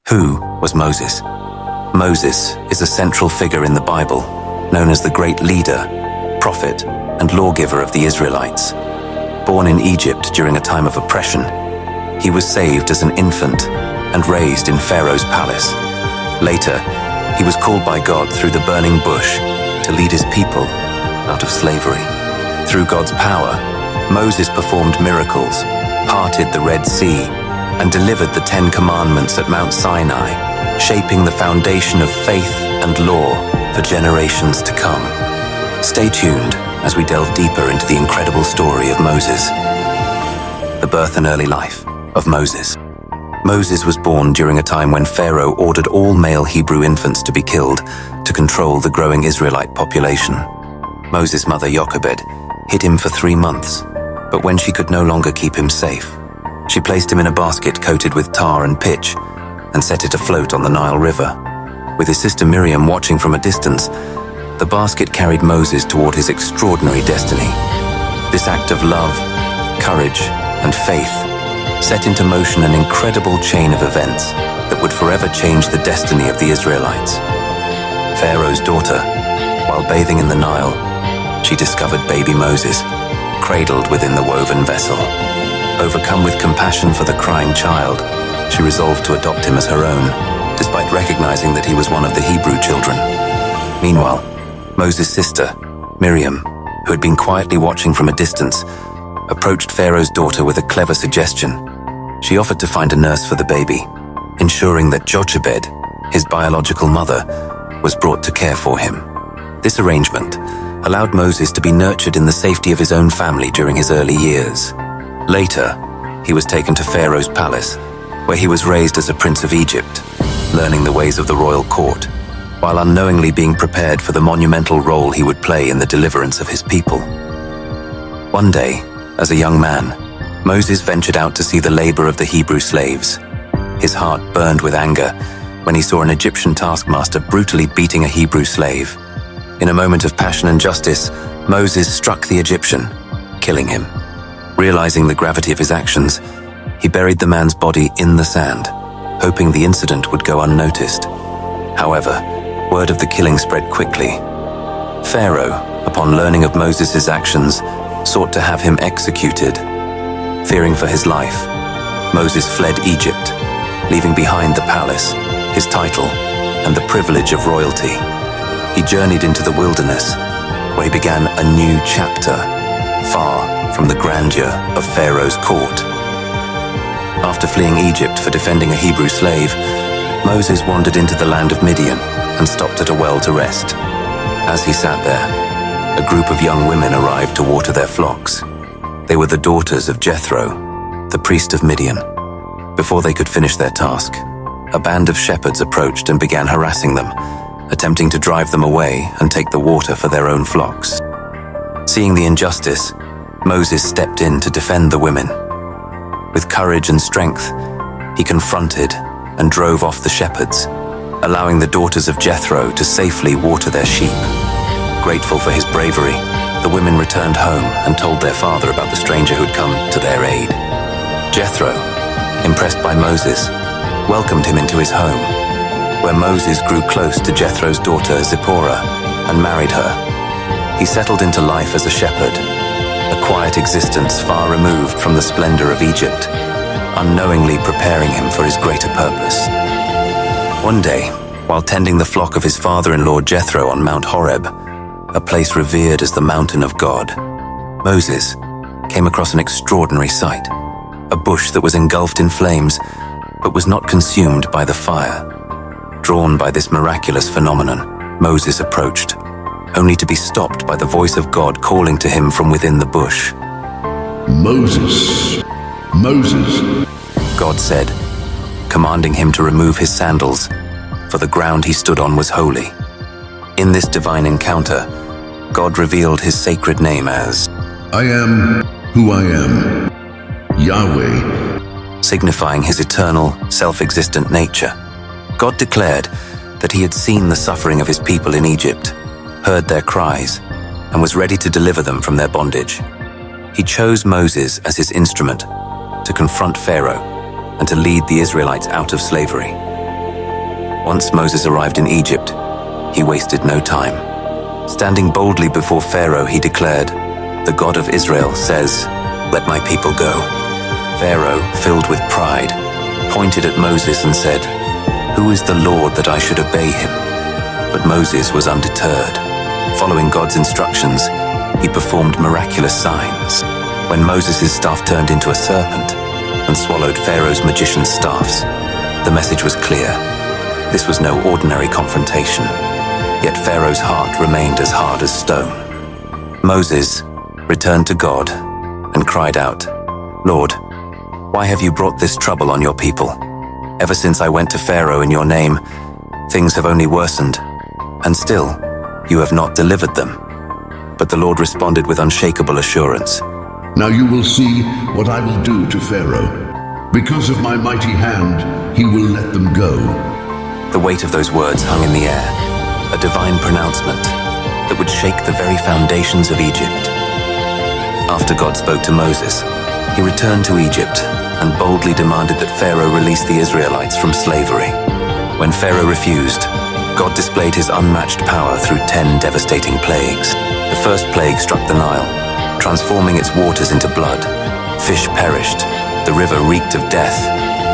Who was Moses? Moses is a central figure in the Bible, known as the great leader, prophet, and lawgiver of the Israelites. Born in Egypt during a time of oppression, he was saved as an infant and raised in Pharaoh's palace. Later, he was called by God through the burning bush to lead his people out of slavery. Through God's power, Moses performed miracles, parted the Red Sea, and delivered the 10 Commandments at Mount Sinai, shaping the foundation of faith and law for generations to come. Stay tuned as we delve deeper into the incredible story of Moses. The birth and early life of Moses. Moses was born during a time when Pharaoh ordered all male Hebrew infants to be killed to control the growing Israelite population. Moses' mother Jochebed hid him for 3 months, but when she could no longer keep him safe, she placed him in a basket coated with tar and pitch and set it afloat on the Nile River. With his sister Miriam watching from a distance, the basket carried Moses toward his extraordinary destiny. This act of love, courage, and faith set into motion an incredible chain of events that would forever change the destiny of the Israelites. Pharaoh's daughter, while bathing in the Nile, she discovered baby Moses, cradled within the woven vessel. Overcome with compassion for the crying child, she resolved to adopt him as her own, despite recognizing that he was one of the Hebrew children. Meanwhile, Moses' sister, Miriam, who had been quietly watching from a distance, approached Pharaoh's daughter with a clever suggestion. She offered to find a nurse for the baby, ensuring that Jochebed, his biological mother, was brought to care for him. This arrangement allowed Moses to be nurtured in the safety of his own family during his early years. Later, he was taken to Pharaoh's palace, where he was raised as a prince of Egypt, learning the ways of the royal court, while unknowingly being prepared for the monumental role he would play in the deliverance of his people. One day, as a young man, Moses ventured out to see the labor of the Hebrew slaves. His heart burned with anger when he saw an Egyptian taskmaster brutally beating a Hebrew slave. In a moment of passion and justice, Moses struck the Egyptian, killing him. Realizing the gravity of his actions, he buried the man's body in the sand, hoping the incident would go unnoticed. However, word of the killing spread quickly. Pharaoh, upon learning of Moses' actions, sought to have him executed. Fearing for his life, Moses fled Egypt, leaving behind the palace, his title, and the privilege of royalty. He journeyed into the wilderness, where he began a new chapter, far from the grandeur of Pharaoh's court. After fleeing Egypt for defending a Hebrew slave, Moses wandered into the land of Midian and stopped at a well to rest. As he sat there, a group of young women arrived to water their flocks. They were the daughters of Jethro, the priest of Midian. Before they could finish their task, a band of shepherds approached and began harassing them, attempting to drive them away and take the water for their own flocks. Seeing the injustice, Moses stepped in to defend the women. With courage and strength, he confronted and drove off the shepherds, allowing the daughters of Jethro to safely water their sheep. Grateful for his bravery, the women returned home and told their father about the stranger who had come to their aid. Jethro, impressed by Moses, welcomed him into his home, where Moses grew close to Jethro's daughter Zipporah and married her. He settled into life as a shepherd, a quiet existence far removed from the splendor of Egypt, unknowingly preparing him for his greater purpose. One day, while tending the flock of his father-in-law Jethro on Mount Horeb, a place revered as the mountain of God, Moses came across an extraordinary sight, a bush that was engulfed in flames, but was not consumed by the fire. Drawn by this miraculous phenomenon, Moses approached, only to be stopped by the voice of God calling to him from within the bush. Moses, Moses, God said, commanding him to remove his sandals, for the ground he stood on was holy. In this divine encounter, God revealed his sacred name as I am who I am, Yahweh, signifying his eternal, self-existent nature. God declared that he had seen the suffering of his people in Egypt, heard their cries, and was ready to deliver them from their bondage. He chose Moses as his instrument to confront Pharaoh and to lead the Israelites out of slavery. Once Moses arrived in Egypt, he wasted no time. Standing boldly before Pharaoh, he declared, "The God of Israel says, 'Let my people go.'" Pharaoh, filled with pride, pointed at Moses and said, "Who is the Lord that I should obey him?" But Moses was undeterred. Following God's instructions, he performed miraculous signs. When Moses' staff turned into a serpent and swallowed Pharaoh's magician's staffs, the message was clear. This was no ordinary confrontation, yet Pharaoh's heart remained as hard as stone. Moses returned to God and cried out, "Lord, why have you brought this trouble on your people? Ever since I went to Pharaoh in your name, things have only worsened, and still you have not delivered them." But the Lord responded with unshakable assurance, Now you will see what I will do to Pharaoh. Because of my mighty hand, he will let them go. The weight of those words hung in the air, a divine pronouncement that would shake the very foundations of Egypt. After God spoke to Moses, he returned to Egypt and boldly demanded that Pharaoh release the Israelites from slavery. When Pharaoh refused, God displayed his unmatched power through 10 devastating plagues. The first plague struck the Nile, transforming its waters into blood. Fish perished, the river reeked of death,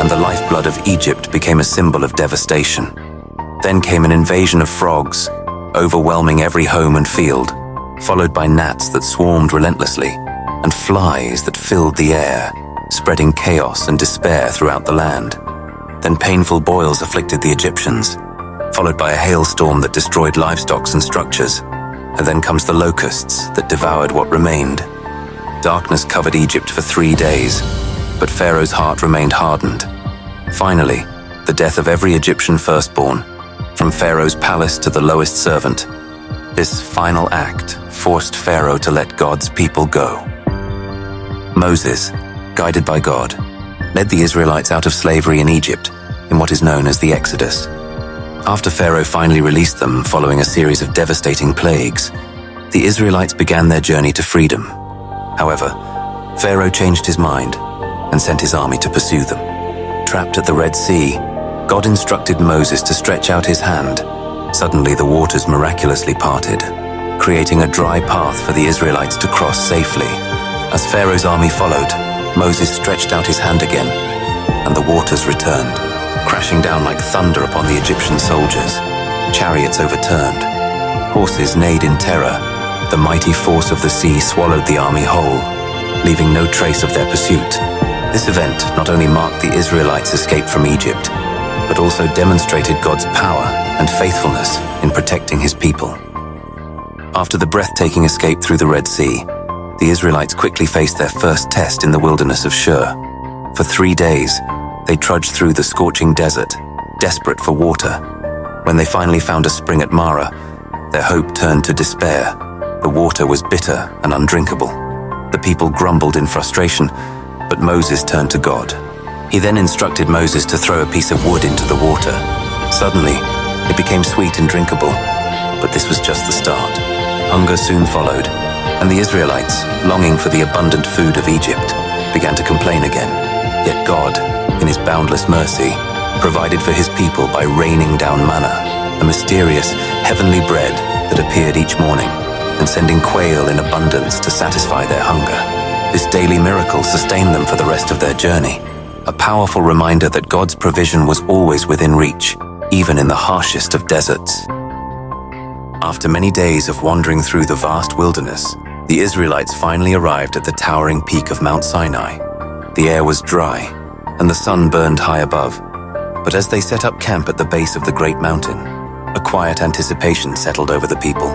and the lifeblood of Egypt became a symbol of devastation. Then came an invasion of frogs, overwhelming every home and field, followed by gnats that swarmed relentlessly, and flies that filled the air, spreading chaos and despair throughout the land. Then painful boils afflicted the Egyptians, followed by a hailstorm that destroyed livestock and structures. And then comes the locusts that devoured what remained. Darkness covered Egypt for 3 days, but Pharaoh's heart remained hardened. Finally, the death of every Egyptian firstborn, from Pharaoh's palace to the lowest servant. This final act forced Pharaoh to let God's people go. Moses, guided by God, led the Israelites out of slavery in Egypt in what is known as the Exodus. After Pharaoh finally released them following a series of devastating plagues, the Israelites began their journey to freedom. However, Pharaoh changed his mind and sent his army to pursue them. Trapped at the Red Sea, God instructed Moses to stretch out his hand. Suddenly, the waters miraculously parted, creating a dry path for the Israelites to cross safely. As Pharaoh's army followed, Moses stretched out his hand again, and the waters returned, crashing down like thunder upon the Egyptian soldiers. Chariots overturned. Horses neighed in terror. The mighty force of the sea swallowed the army whole, leaving no trace of their pursuit. This event not only marked the Israelites' escape from Egypt, but also demonstrated God's power and faithfulness in protecting his people. After the breathtaking escape through the Red Sea, the Israelites quickly faced their first test in the wilderness of Shur. For 3 days, they trudged through the scorching desert, desperate for water. When they finally found a spring at Marah, their hope turned to despair. The water was bitter and undrinkable. The people grumbled in frustration, but Moses turned to God. He then instructed Moses to throw a piece of wood into the water. Suddenly, it became sweet and drinkable, but this was just the start. Hunger soon followed, and the Israelites, longing for the abundant food of Egypt, began to complain again. Yet God, in his boundless mercy, provided for his people by raining down manna, a mysterious, heavenly bread that appeared each morning, and sending quail in abundance to satisfy their hunger. This daily miracle sustained them for the rest of their journey, a powerful reminder that God's provision was always within reach, even in the harshest of deserts. After many days of wandering through the vast wilderness, the Israelites finally arrived at the towering peak of Mount Sinai. The air was dry, and the sun burned high above. But as they set up camp at the base of the great mountain, a quiet anticipation settled over the people.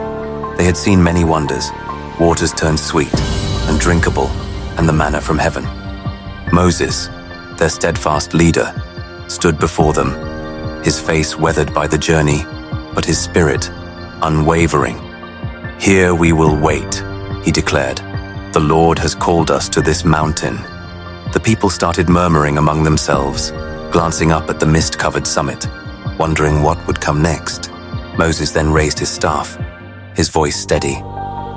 They had seen many wonders. Waters turned sweet and drinkable, and the manna from heaven. Moses, their steadfast leader, stood before them, his face weathered by the journey, but his spirit unwavering. "Here we will wait," he declared. "The Lord has called us to this mountain." The people started murmuring among themselves, glancing up at the mist-covered summit, wondering what would come next. Moses then raised his staff, his voice steady.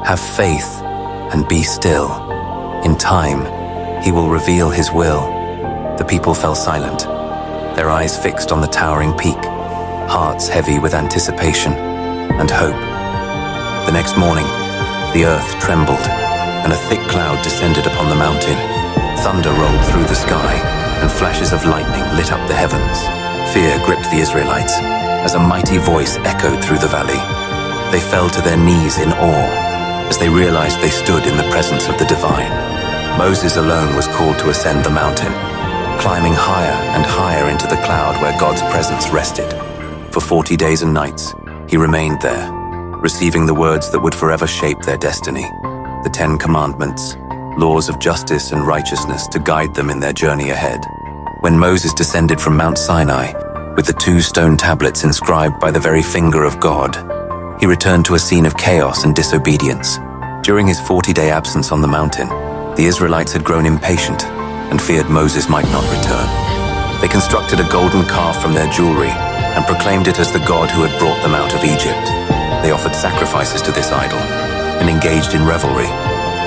"Have faith and be still. In time, he will reveal his will." The people fell silent, their eyes fixed on the towering peak. hearts heavy with anticipation and hope. The next morning, the earth trembled, and a thick cloud descended upon the mountain. Thunder rolled through the sky, and flashes of lightning lit up the heavens. Fear gripped the Israelites as a mighty voice echoed through the valley. They fell to their knees in awe as they realized they stood in the presence of the divine. Moses alone was called to ascend the mountain, climbing higher and higher into the cloud where God's presence rested. For 40 days and nights, he remained there, receiving the words that would forever shape their destiny, the 10 Commandments, laws of justice and righteousness to guide them in their journey ahead. When Moses descended from Mount Sinai, with the 2 stone tablets inscribed by the very finger of God, he returned to a scene of chaos and disobedience. During his 40-day absence on the mountain, the Israelites had grown impatient and feared Moses might not return. They constructed a golden calf from their jewelry and proclaimed it as the God who had brought them out of Egypt. They offered sacrifices to this idol and engaged in revelry,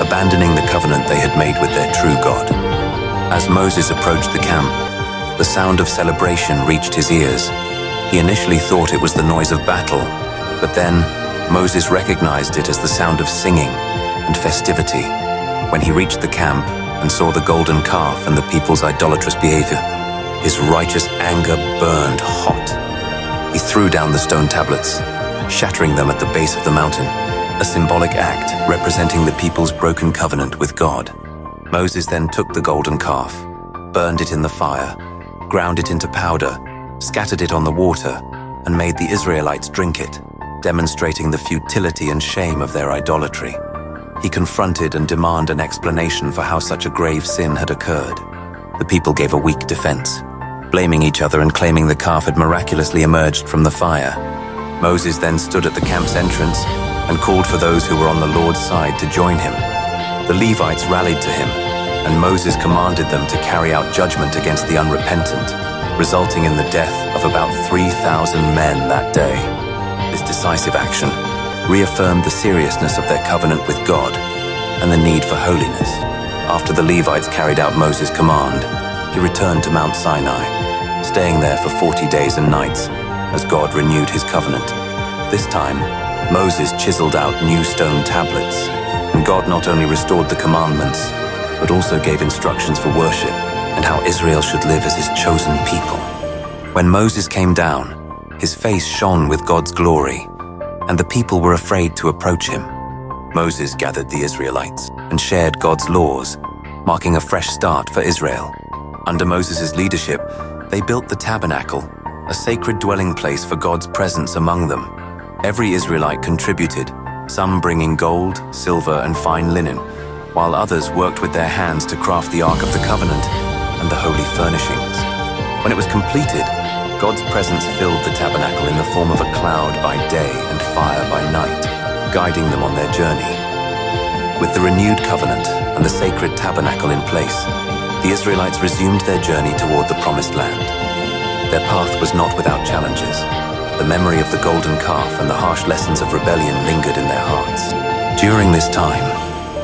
abandoning the covenant they had made with their true God. As Moses approached the camp, the sound of celebration reached his ears. He initially thought it was the noise of battle, but then Moses recognized it as the sound of singing and festivity. When he reached the camp and saw the golden calf and the people's idolatrous behavior, his righteous anger burned hot. He threw down the stone tablets, shattering them at the base of the mountain, a symbolic act representing the people's broken covenant with God. Moses then took the golden calf, burned it in the fire, ground it into powder, scattered it on the water, and made the Israelites drink it, demonstrating the futility and shame of their idolatry. He confronted and demanded an explanation for how such a grave sin had occurred. The people gave a weak defense, blaming each other and claiming the calf had miraculously emerged from the fire. Moses then stood at the camp's entrance and called for those who were on the Lord's side to join him. The Levites rallied to him, and Moses commanded them to carry out judgment against the unrepentant, resulting in the death of about 3,000 men that day. This decisive action reaffirmed the seriousness of their covenant with God and the need for holiness. After the Levites carried out Moses' command, he returned to Mount Sinai, staying there for 40 days and nights as God renewed his covenant. This time, Moses chiseled out new stone tablets, and God not only restored the commandments, but also gave instructions for worship and how Israel should live as his chosen people. When Moses came down, his face shone with God's glory, and the people were afraid to approach him. Moses gathered the Israelites and shared God's laws, marking a fresh start for Israel. Under Moses' leadership, they built the tabernacle, a sacred dwelling place for God's presence among them. Every Israelite contributed, some bringing gold, silver, and fine linen, while others worked with their hands to craft the Ark of the Covenant and the holy furnishings. When it was completed, God's presence filled the tabernacle in the form of a cloud by day and fire by night, guiding them on their journey. With the renewed covenant and the sacred tabernacle in place, the Israelites resumed their journey toward the Promised Land. Their path was not without challenges. The memory of the golden calf and the harsh lessons of rebellion lingered in their hearts. During this time,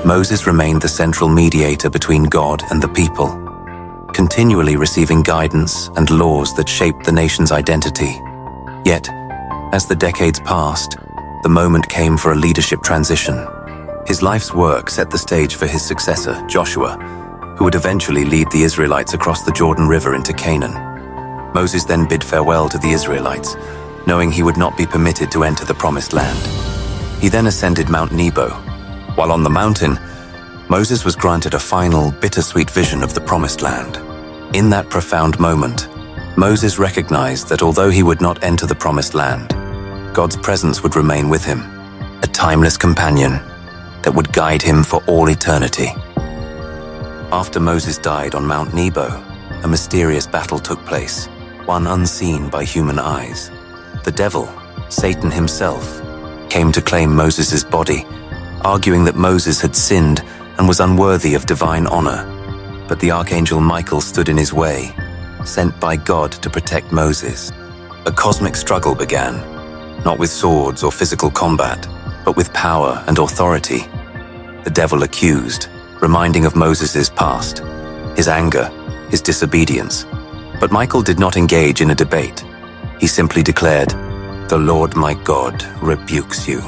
Moses remained the central mediator between God and the people, continually receiving guidance and laws that shaped the nation's identity. Yet, as the decades passed, the moment came for a leadership transition. His life's work set the stage for his successor, Joshua, who would eventually lead the Israelites across the Jordan River into Canaan. Moses then bid farewell to the Israelites, knowing he would not be permitted to enter the Promised Land. He then ascended Mount Nebo. While on the mountain, Moses was granted a final, bittersweet vision of the Promised Land. In that profound moment, Moses recognized that although he would not enter the Promised Land, God's presence would remain with him, a timeless companion that would guide him for all eternity. After Moses died on Mount Nebo, a mysterious battle took place, one unseen by human eyes. The devil, Satan himself, came to claim Moses' body, arguing that Moses had sinned and was unworthy of divine honor. But the archangel Michael stood in his way, sent by God to protect Moses. A cosmic struggle began, not with swords or physical combat, but with power and authority. The devil accused, reminding of Moses' past, his anger, his disobedience. But Michael did not engage in a debate. He simply declared, "The Lord my God rebukes you."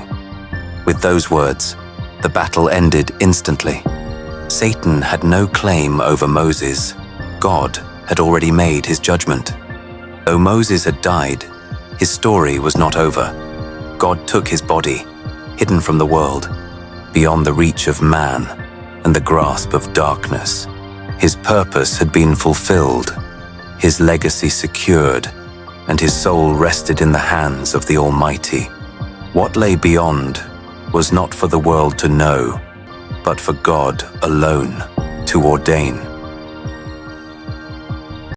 With those words, the battle ended instantly. Satan had no claim over Moses. God had already made his judgment. Though Moses had died, his story was not over. God took his body, hidden from the world, beyond the reach of man and the grasp of darkness. His purpose had been fulfilled, his legacy secured, and his soul rested in the hands of the Almighty. What lay beyond was not for the world to know, but for God alone to ordain.